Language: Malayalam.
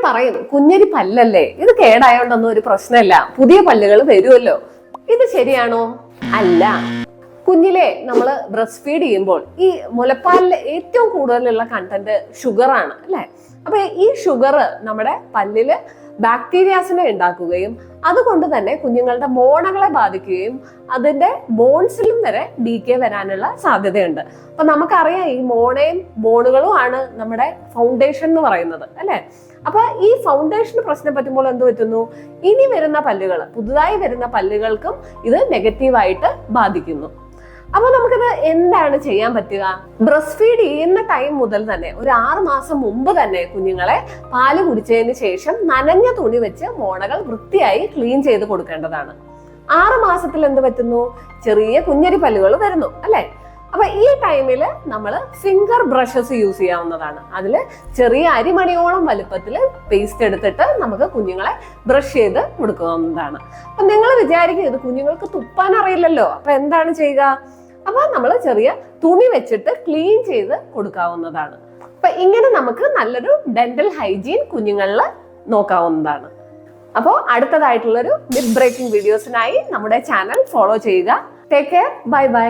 പറയും കുഞ്ഞരി പല്ലല്ലേ, ഇത് കേടായോണ്ടൊന്നും ഒരു പ്രശ്നമില്ല, പുതിയ പല്ലുകൾ വരുമല്ലോ. ഇത് ശരിയാണോ? അല്ല. കുഞ്ഞിലെ നമ്മൾ ബ്രസ്റ്റ് ഫീഡ് ചെയ്യുമ്പോൾ ഈ മുലപ്പാലിൽ ഏറ്റവും കൂടുതലുള്ള കണ്ടന്റ് ഷുഗറാണ് അല്ലെ. അപ്പൊ ഈ ഷുഗർ നമ്മുടെ പല്ലില് ബാക്ടീരിയാസിനെ ഉണ്ടാക്കുകയും അതുകൊണ്ട് തന്നെ കുഞ്ഞുങ്ങളുടെ മോണകളെ ബാധിക്കുകയും അതിന്റെ ബോൺസിലും വരെ ഡീകേ വരാനുള്ള സാധ്യതയുണ്ട്. അപ്പൊ നമുക്കറിയാം ഈ മോണയും ബോണുകളും ആണ് നമ്മുടെ ഫൗണ്ടേഷൻ എന്ന് പറയുന്നത് അല്ലെ. അപ്പൊ ഈ ഫൗണ്ടേഷന് പ്രശ്നം പറ്റുമ്പോൾ എന്ത് പറ്റുന്നു? ഇനി വരുന്ന പല്ലുകൾ, പുതുതായി വരുന്ന പല്ലുകൾക്കും ഇത് നെഗറ്റീവായിട്ട് ബാധിക്കുന്നു. അപ്പൊ നമുക്കിത് എന്താണ് ചെയ്യാൻ പറ്റുക? ബ്രസ്റ്റ് ഫീഡ് ചെയ്യുന്ന ടൈം മുതൽ തന്നെ ഒരു 6 മാസം മുമ്പ് തന്നെ കുഞ്ഞുങ്ങളെ പാല് കുടിച്ചതിന് ശേഷം നനഞ്ഞ തുണി വെച്ച് മോണകൾ വൃത്തിയായി ക്ലീൻ ചെയ്ത് കൊടുക്കേണ്ടതാണ്. 6 മാസത്തിൽ എന്ത് പറ്റുന്നു? ചെറിയ കുഞ്ഞരി പല്ലുകൾ വരുന്നു അല്ലെ. അപ്പൊ ഈ ടൈമിൽ നമ്മൾ ഫിംഗർ ബ്രഷസ് യൂസ് ചെയ്യാവുന്നതാണ്. അതിൽ ചെറിയ അരിമണിയോളം വലുപ്പത്തിൽ പേസ്റ്റ് എടുത്തിട്ട് നമുക്ക് കുഞ്ഞുങ്ങളെ ബ്രഷ് ചെയ്ത് കൊടുക്കാവുന്നതാണ്. അപ്പൊ നിങ്ങൾ വിചാരിക്കും ഇത് കുഞ്ഞുങ്ങൾക്ക് തുപ്പാൻ അറിയില്ലല്ലോ, അപ്പൊ എന്താണ് ചെയ്യുക? അപ്പൊ നമ്മൾ ചെറിയ തുണി വെച്ചിട്ട് ക്ലീൻ ചെയ്ത് കൊടുക്കാവുന്നതാണ്. അപ്പൊ ഇങ്ങനെ നമുക്ക് നല്ലൊരു ഡെന്റൽ ഹൈജീൻ കുഞ്ഞുങ്ങളിൽ നോക്കാവുന്നതാണ്. അപ്പോൾ അടുത്തതായിട്ടുള്ളൊരു മിത്ത് ബ്രേക്കിംഗ് വീഡിയോസിനായി നമ്മുടെ ചാനൽ ഫോളോ ചെയ്യുക. Take care. Bye bye.